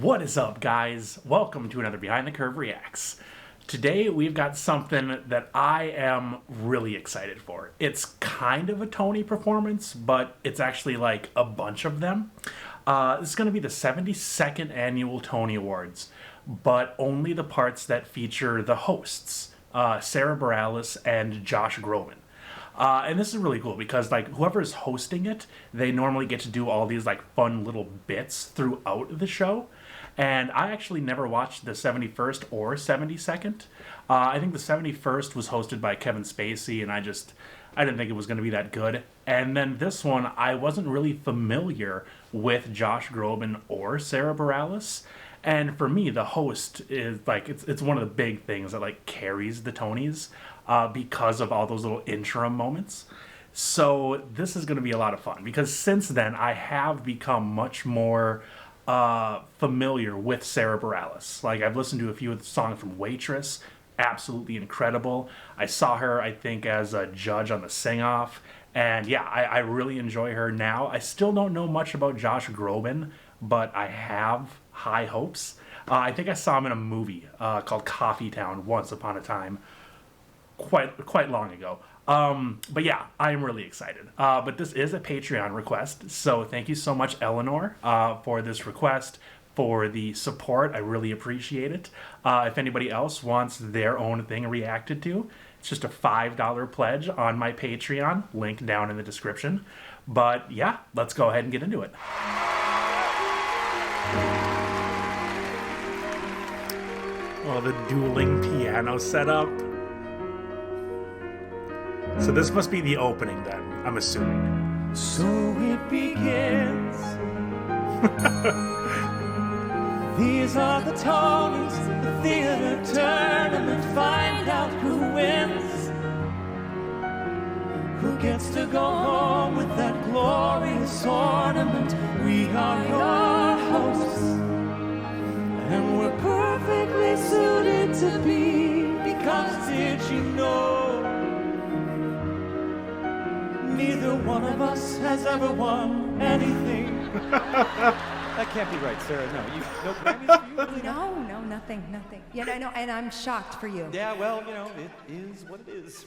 What is up, guys? Welcome to another Behind the Curve Reacts. Today we've got something that I am really excited for. It's kind of a Tony performance, but it's actually like a bunch of them. This is going to be the 72nd Annual Tony Awards, but only the parts that feature the hosts, Sara Bareilles and Josh Groban. And this is really cool because like whoever's hosting it, they normally get to do all these like fun little bits throughout the show. And I actually never watched the 71st or 72nd. I think the 71st was hosted by Kevin Spacey, and I didn't think it was going to be that good. And then this one, I wasn't really familiar with Josh Groban or Sara Bareilles. And for me, the host is like, it's one of the big things that like carries the Tonys because of all those little interim moments. So this is going to be a lot of fun because since then, I have become much more familiar with Sara Bareilles. Like I've listened to a few of the songs from Waitress, absolutely incredible. I saw her, I think, as a judge on the Sing Off, and yeah, I really enjoy her now. I still don't know much about Josh Groban, but I have high hopes. I think I saw him in a movie called Coffee Town once upon a time, quite long ago. But yeah, I'm really excited. But this is a Patreon request, so thank you so much, Eleanor, for this request, for the support. I really appreciate it. If anybody else wants their own thing reacted to, it's just a $5 pledge on my Patreon, link down in the description. But yeah, let's go ahead and get into it. Oh, the dueling piano setup. So this must be the opening then, I'm assuming. So it begins. These are the Tonys, the theater tournament. Find out who wins. Who gets to go home with that glorious ornament. We are your hosts, and we're perfectly suited to be. Because did you know? Neither one of us has ever won anything. That can't be right, Sarah. No, no Grammys for you? Really? No, nothing. Yeah, I know, and I'm shocked for you. Yeah, well, it is what it is.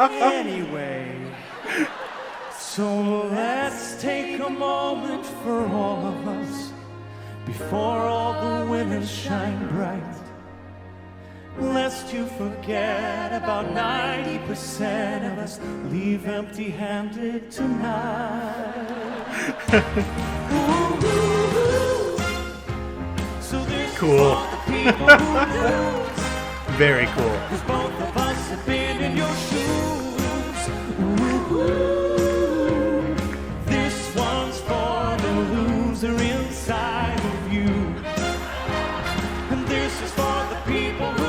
Anyway, so let's take a moment for all of us before all the winners shine bright. Lest you forget about 90% of us leave empty-handed tonight. Ooh, ooh, ooh. So this Cool. is for the people who lose. Very cool. 'Cause both of us have been in your shoes. Ooh, ooh. This one's for the loser inside of you. And this is for the people who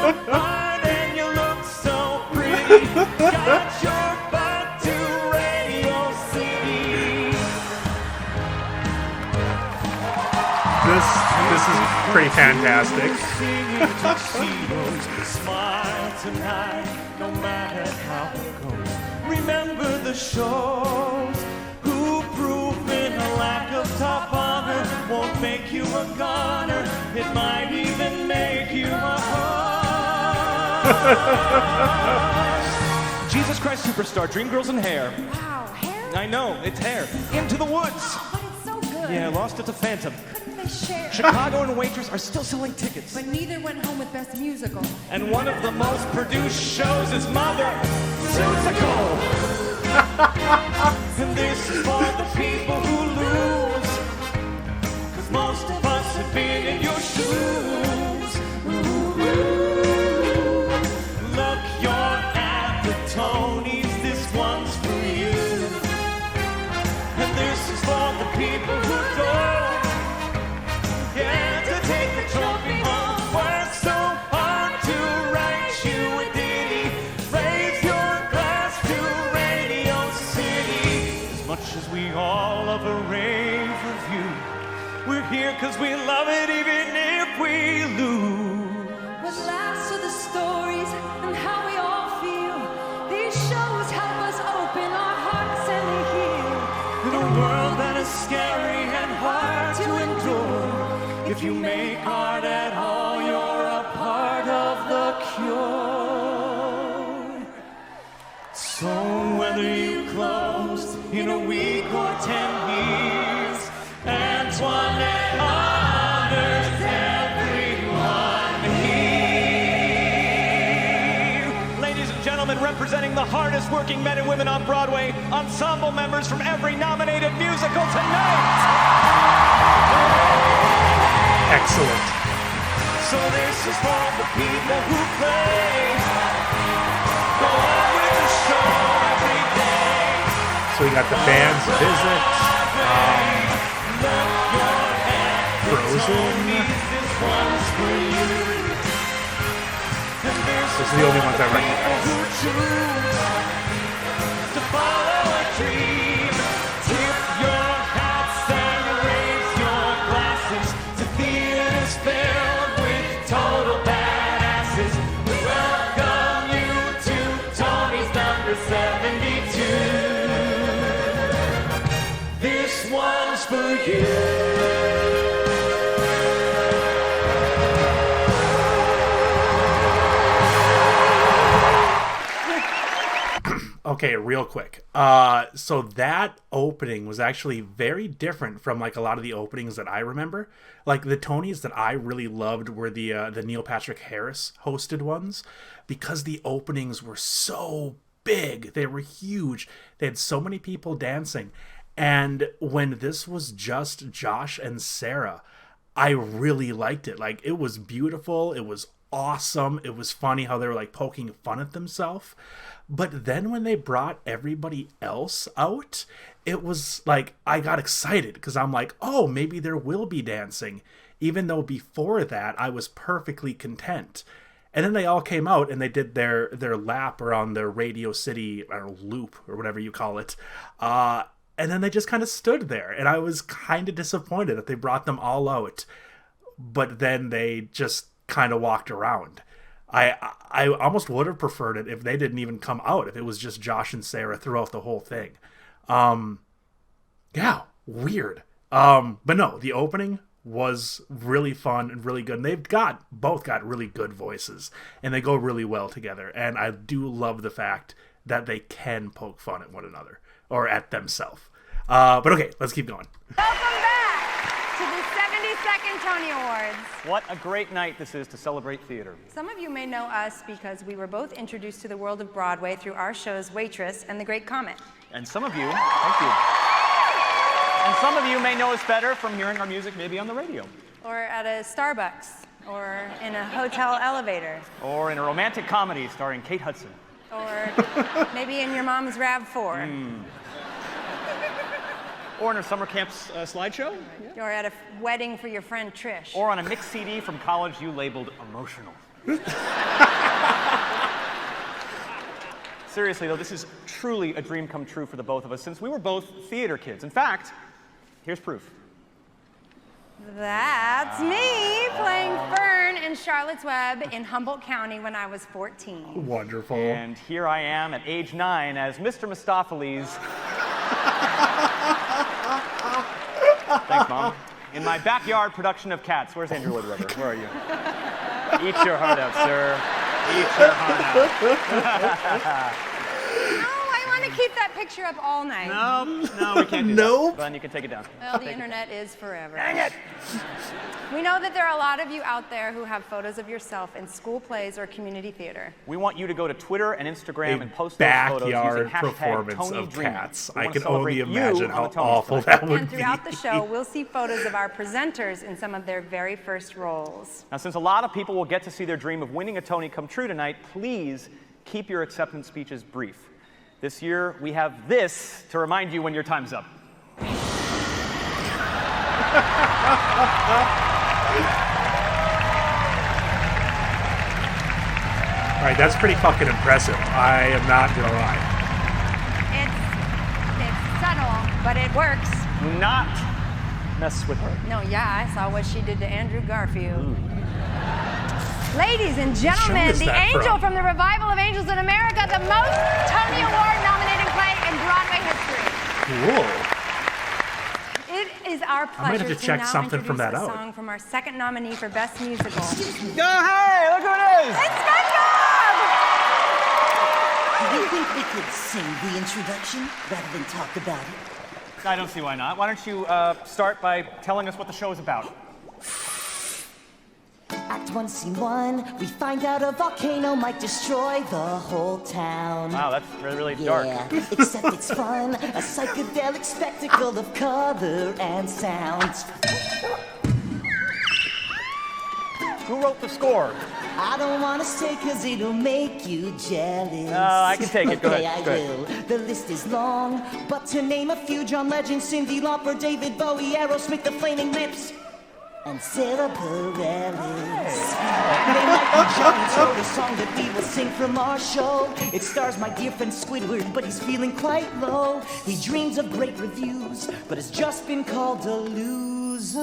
hard and you look so pretty. Got your butt to Radio City. This is pretty fantastic. Smile tonight, no matter how it goes. Remember the shows who proven a lack of top honor won't make you a goner. It might even make you a host. Jesus Christ Superstar, Dreamgirls and Hair. Wow, hair? I know, it's hair. Into the Woods. But it's so good. Yeah, Lost it to Phantom. Couldn't they share? Chicago and Waitress are still selling tickets. But neither went home with Best Musical. And one of the most produced shows is Mother Susical. And this is for the people who lose. 'Cause most of us have been in your shoes. Ooh, ooh. Look, you're at the Tonys, this one's for you. And this is for the people who don't get to take the trophy home. Work so hard to write you a ditty. Raise your glass to Radio City. As much as we all love a rave review, we're here 'cause we love it even if we lose. What laughs are the stories and how we all feel. These shows help us open our hearts and If you make art at all, you're a part of the cure. So whether you close in a week or 10 years, Antoinette honors everyone here. Ladies and gentlemen, representing the hardest working men and women on Broadway, ensemble members from every nominated musical tonight. Excellent. So this is for the people who play. Go on with the show every day. So we got the band's visit. Frozen. Those are the only ones I recognize. To follow a dream, tip your hats and raise your glasses to theaters filled with total badasses. We welcome you to Tony's number 72. This one's for you. Okay, real quick. So that opening was actually very different from like a lot of the openings that I remember. Like the Tonys that I really loved were the Neil Patrick Harris hosted ones, because the openings were so big. They were huge. They had so many people dancing. And when this was just Josh and Sarah, I really liked it. Like, it was beautiful. It was awesome. It was funny how they were like poking fun at themselves. But then when they brought everybody else out, it was like, I got excited because I'm like, oh, maybe there will be dancing. Even though before that, I was perfectly content. And then they all came out and they did their lap around their Radio City loop or whatever you call it. And then they just kind of stood there. And I was kind of disappointed that they brought them all out. But then they just kind of walked around. I almost would have preferred it if they didn't even come out, if it was just Josh and Sarah throughout the whole thing. Yeah, weird. But no, the opening was really fun and really good. And they've both got really good voices, and they go really well together. And I do love the fact that they can poke fun at one another or at themselves. But okay, let's keep going. Welcome back to the 72nd Tony Awards. What a great night this is to celebrate theater. Some of you may know us because we were both introduced to the world of Broadway through our shows Waitress and The Great Comet. And some of you, thank you. And some of you may know us better from hearing our music maybe on the radio. Or at a Starbucks, or in a hotel elevator. Or in a romantic comedy starring Kate Hudson. Or maybe in your mom's RAV4. Or in a summer camp's slideshow. Or at a wedding for your friend Trish. Or on a mixed CD from college you labeled emotional. Seriously though, this is truly a dream come true for the both of us since we were both theater kids. In fact, here's proof. That's me playing Fern in Charlotte's Web in Humboldt County when I was 14. Wonderful. And here I am at age 9 as Mr. Mistopheles. Thanks, Mom. In my backyard production of Cats. Where's Andrew Lloyd Webber? Where are you? Eat your heart out, sir. Eat your heart out. Oh, I want to keep that picture up all night. No, we can't do Nope. that. Then you can take it down. Well, the internet is forever. Dang it! We know that there are a lot of you out there who have photos of yourself in school plays or community theater. We want you to go to Twitter and Instagram A and post those photos using backyard hashtag performance of TonyDreamer. Cats. We I wanna can only celebrate you imagine on how the Tonys awful tonight. that would And be. throughout the show, we'll see photos of our presenters in some of their very first roles. Now, since a lot of people will get to see their dream of winning a Tony come true tonight, please keep your acceptance speeches brief. This year, we have this to remind you when your time's up. All right, that's pretty fucking impressive. I am not gonna lie. It's subtle, but it works. Do not mess with her. No, yeah, I saw what she did to Andrew Garfield. Ladies and gentlemen, is the that angel from? from the Revival of Angels in America, the most Tony Award nominating play in Broadway history. Cool. It is our might pleasure have to check now something from introduce that a out. song from our second nominee for Best Musical. Go, hey, look who it is! It's SpongeBob! Do you think we could sing the introduction rather than talk about it? I don't see why not. Why don't you start by telling us what the show is about? Act 1, Scene 1, we find out a volcano might destroy the whole town. Wow, that's really dark. Yeah, except it's fun, a psychedelic spectacle of color and sound. Who wrote the score? I don't want to say cause it'll make you jealous. I can take it. Go Okay, ahead. I Go ahead. will. The list is long, but to name a few, John Legend, Cyndi Lauper, David Bowie, Aerosmith, The Flaming Lips, and Sara Bareilles. They might be giants wrote a song that we will sing from our show. It stars my dear friend Squidward, but he's feeling quite low. He dreams of great reviews, but has just been called a loser.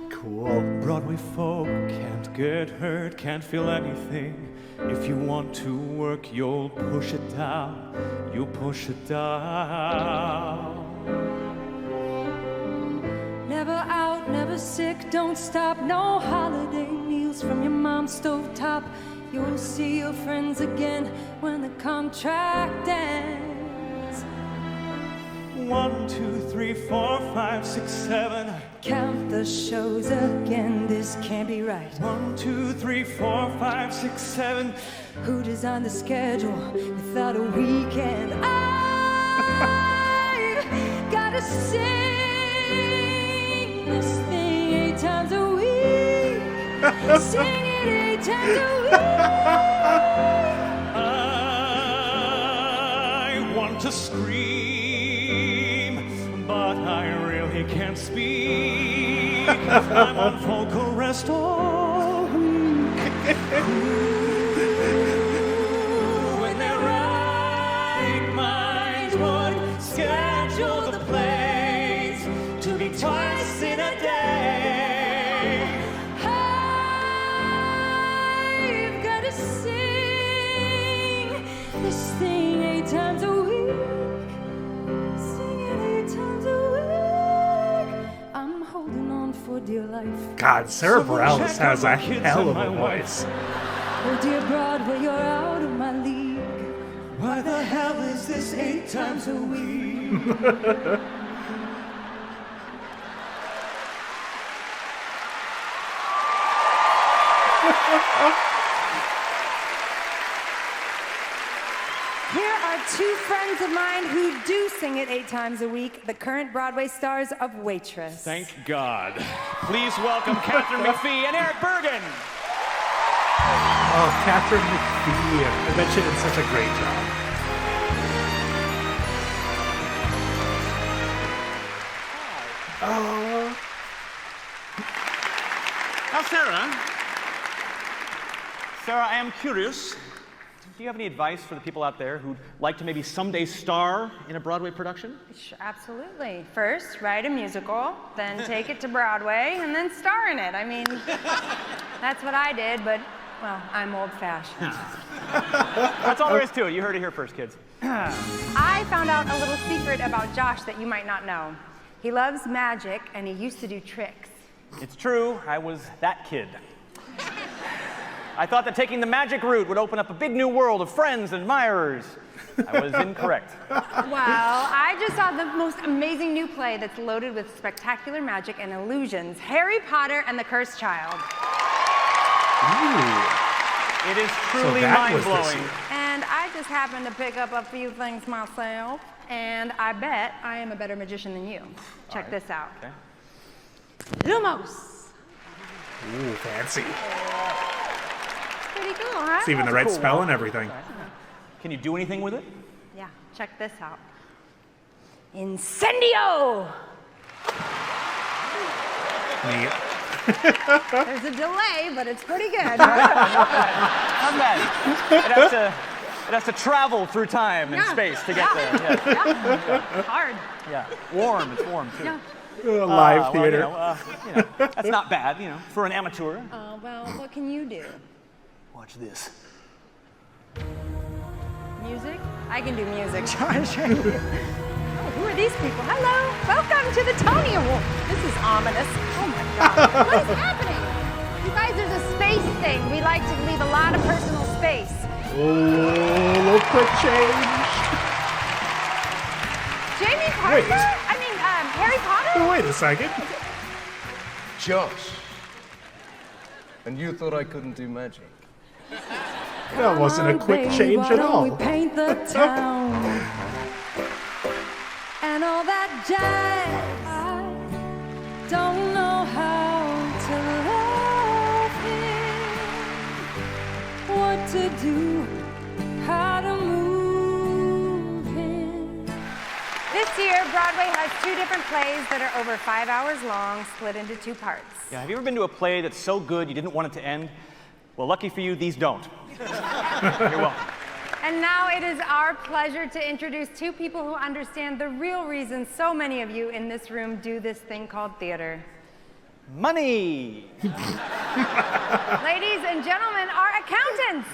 Cool. Broadway folk can't get hurt, can't feel anything. If you want to work, you'll push it down. You'll push it down. Never out, never sick, don't stop. No holiday meals from your mom's stovetop. You'll see your friends again when the contract ends. 1, 2, 3, 4, 5, 6, 7. Count the shows again, this can't be right. 1, 2, 3, 4, 5, 6, 7. Who designed the schedule without a weekend? I've gotta sing this thing 8 times a week. Sing it 8 times a week. I want to scream, but I really can't speak. I'm on vocal rest all week. When their right minds would schedule the plays to be twice in a day. I've gotta sing this thing 8 times a week. Sing it 8 times a week. I'm holding on for dear life. God, Sara Bareilles check has on a my kids hell of and a my voice. Oh dear Broadway, you're out of my league. Why the hell is this 8 times a week? Here are two friends of mine who do sing it 8 times a week, the current Broadway stars of Waitress. Thank God. Please welcome Catherine McPhee and Eric Bergen. Oh, Catherine McPhee. I bet she did such a great job. Oh. Now, Sarah, I am curious. Do you have any advice for the people out there who'd like to maybe someday star in a Broadway production? Sure, absolutely. First, write a musical, then take it to Broadway, and then star in it. I mean, that's what I did, but, well, I'm old-fashioned. That's all there is to it. You heard it here first, kids. I found out a little secret about Josh that you might not know. He loves magic, and he used to do tricks. It's true, I was that kid. I thought that taking the magic route would open up a big new world of friends and admirers. I was incorrect. Well, I just saw the most amazing new play that's loaded with spectacular magic and illusions, Harry Potter and the Cursed Child. Ooh. It is truly that was this mind-blowing. year. And I just happened to pick up a few things myself, and I bet I am a better magician than you. Check this out. Okay. Lumos. Ooh, fancy. Pretty cool, huh? It's even the right spell and everything. Can you do anything with it? Yeah, check this out. Incendio! Neat. There's a delay, but it's pretty good. Not bad. It has to travel through time and space to get there. Yeah. Yeah. Hard. Yeah. Warm. It's warm too. Yeah. Live theater. That's not bad, for an amateur. Well, what can you do? Watch this. Music? I can do music, Josh. Oh, who are these people? Hello. Welcome to the Tony Award. This is ominous. Oh my God. What is happening? You guys, there's a space thing. We like to leave a lot of personal space. Oh, a little quick change. Jamie Parker? Harry Potter? Oh, wait a second. Josh. And you thought I couldn't do magic? That wasn't a quick Baby, change why at don't all. we paint the town and all that jazz. I don't know how to love him, what to do, how to move him. This year, Broadway has 2 different plays that are over 5 hours long, split into 2 parts. Yeah, have you ever been to a play that's so good you didn't want it to end? Well, lucky for you, these don't. You're welcome. And now it is our pleasure to introduce 2 people who understand the real reason so many of you in this room do this thing called theater. Money! Ladies and gentlemen, our accountants.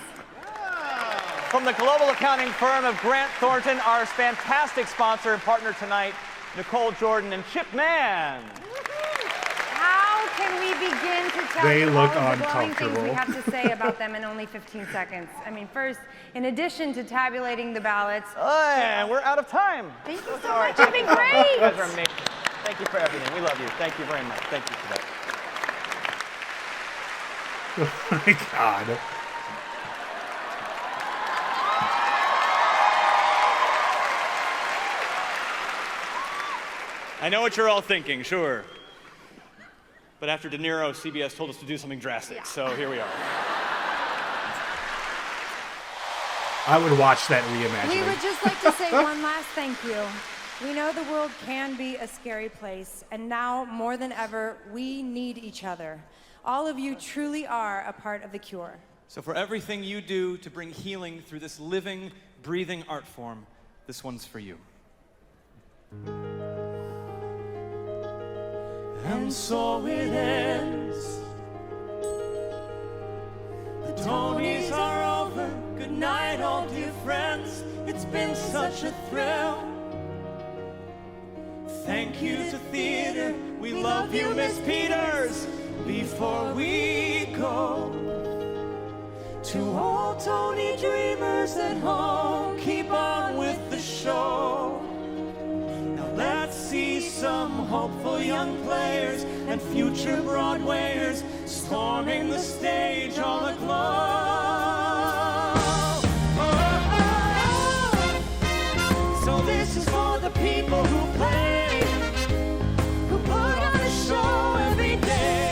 From the global accounting firm of Grant Thornton, our fantastic sponsor and partner tonight, Nicole Jordan and Chip Mann. How can we begin to tell They you look all of the glowing things we uncomfortable. have to say about them in only 15 seconds? I mean, first, in addition to tabulating the ballots, And we're out of time. thank you so much. You've been great. You guys are amazing. Thank you for everything. We love you. Thank you very much. Thank you for that. Oh my God. I know what you're all thinking, sure. But after De Niro, CBS told us to do something drastic, so here we are. I would watch that We reimagining. would just like to say one last thank you. We know the world can be a scary place, and now more than ever, we need each other. All of you truly are a part of the cure. So for everything you do to bring healing through this living, breathing art form, this one's for you. And so it ends. The Tonys are over. Good night, all dear friends. It's been such a thrill. Thank you to theater. We love you, Miss Peters. Before we go, to all Tony dreamers at home, keep on with the show. Now let's see some hopeful young players and future Broadwayers storming the stage all aglow. So this is for the people who play, who put on a show every day.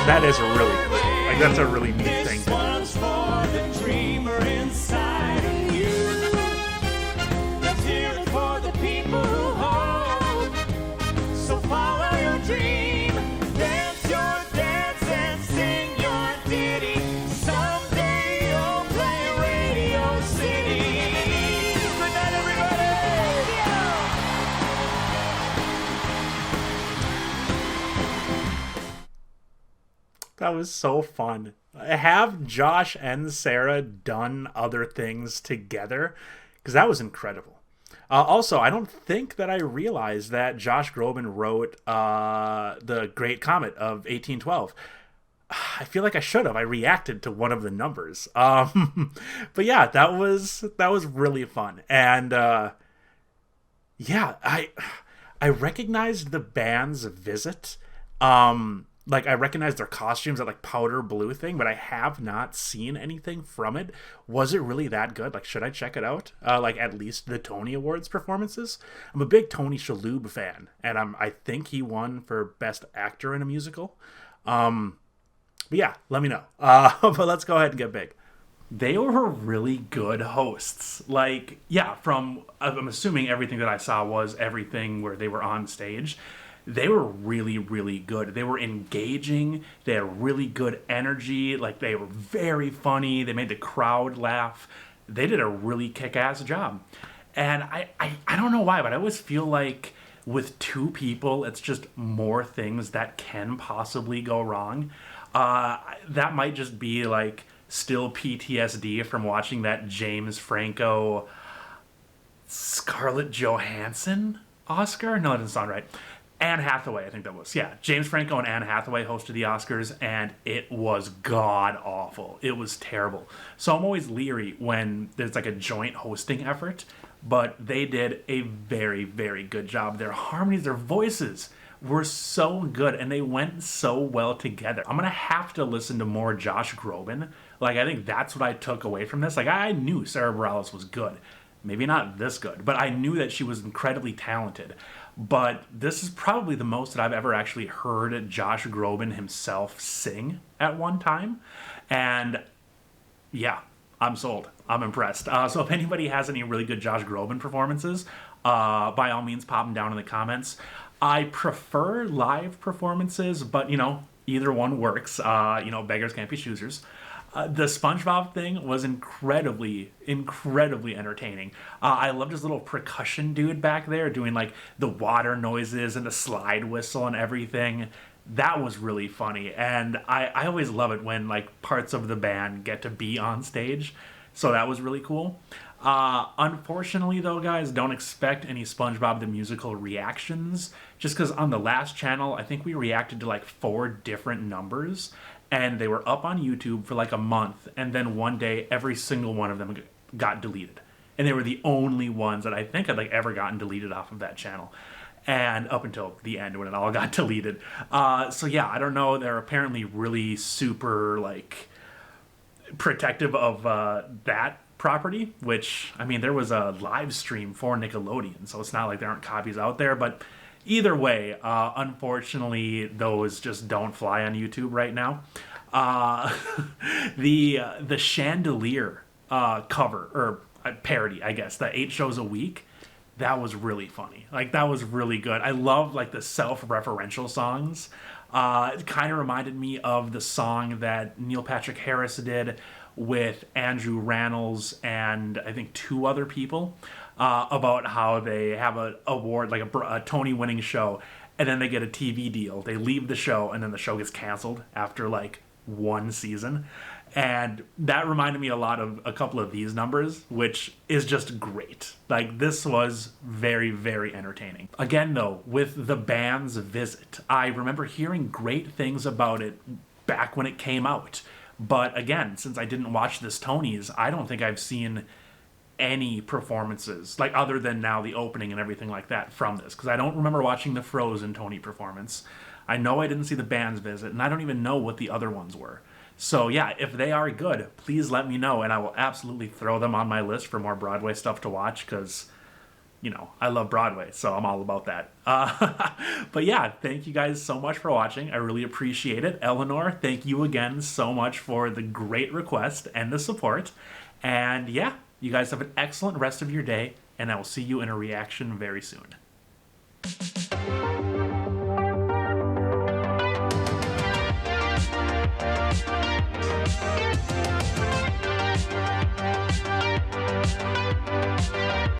That is really cool. Like, that's a really neat thing. This one's for the dreamer inside of you. Let's hear it for the people who hope. So follow your dream, dance your dance and sing your ditty. Someday you'll play Radio City. Good night, everybody. That was so fun. Have Josh and Sarah done other things together? Because that was incredible. Also, I don't think that I realized that Josh Groban wrote The Great Comet of 1812. I feel like I should have. I reacted to one of the numbers. But yeah, that was really fun. And yeah, I recognized the band's visit. Like, I recognize their costumes, that like powder blue thing, but I have not seen anything from it. Was it really that good? Like, should I check it out? Like, at least the Tony Awards performances. I'm a big Tony Shalhoub fan, and I think he won for Best Actor in a Musical. But yeah, let me know. But let's go ahead and get big. They were really good hosts. Like, yeah, I'm assuming everything that I saw was everything where they were on stage. They were really, really good. They were engaging. They had really good energy. Like, they were very funny. They made the crowd laugh. They did a really kick-ass job. And I don't know why, but I always feel like with 2 people, it's just more things that can possibly go wrong. That might just be like still PTSD from watching that James Franco Scarlett Johansson Oscar. No, that doesn't sound right. Anne Hathaway, I think that was. Yeah, James Franco and Anne Hathaway hosted the Oscars, and it was god-awful. It was terrible. So I'm always leery when there's like a joint hosting effort, but they did a very, very good job. Their harmonies, their voices were so good, and they went so well together. I'm gonna have to listen to more Josh Groban. Like, I think that's what I took away from this. Like, I knew Sara Bareilles was good. Maybe not this good, but I knew that she was incredibly talented. But this is probably the most that I've ever actually heard Josh Groban himself sing at one time. And yeah, I'm sold. I'm impressed. So if anybody has any really good Josh Groban performances, by all means, pop them down in the comments. I prefer live performances, but, you know, either one works. You know, beggars can't be choosers. The SpongeBob thing was incredibly entertaining. I loved his little percussion dude back there doing like the water noises and the slide whistle and everything. That was really funny. And I always love it when like parts of the band get to be on stage. So that was really cool. Unfortunately though, guys, don't expect any SpongeBob the Musical reactions. Just because on the last channel, I think we reacted to like 4 different numbers. And they were up on YouTube for like a month, and then one day every single one of them got deleted. And they were the only ones that I think had like ever gotten deleted off of that channel. And up until the end when it all got deleted. So yeah, I don't know. They're apparently really super like protective of that property, which, I mean, there was a live stream for Nickelodeon, so it's not like there aren't copies out there, but either way, unfortunately, those just don't fly on YouTube right now. The Chandelier cover, or parody, I guess, the 8 shows a week, that was really funny. Like, that was really good. I love, like, the self-referential songs. It kind of reminded me of the song that Neil Patrick Harris did with Andrew Rannells and I think 2 other people. About how they have an award, like a Tony-winning show, and then they get a TV deal. They leave the show, and then the show gets canceled after, like, 1 season. And that reminded me a lot of a couple of these numbers, which is just great. Like, this was very, very entertaining. Again, though, with the band's visit, I remember hearing great things about it back when it came out. But again, since I didn't watch this Tonys, I don't think I've seen any performances, like other than now the opening and everything like that from this, because I don't remember watching the Frozen Tony performance. I know I didn't see the band's visit, and I don't even know what the other ones were. So yeah, if they are good, please let me know, and I will absolutely throw them on my list for more Broadway stuff to watch, because, you know, I love Broadway, so I'm all about that. But yeah, thank you guys so much for watching. I really appreciate it. Eleanor, thank you again so much for the great request and the support. And yeah, you guys have an excellent rest of your day, and I will see you in a reaction very soon. Yeah.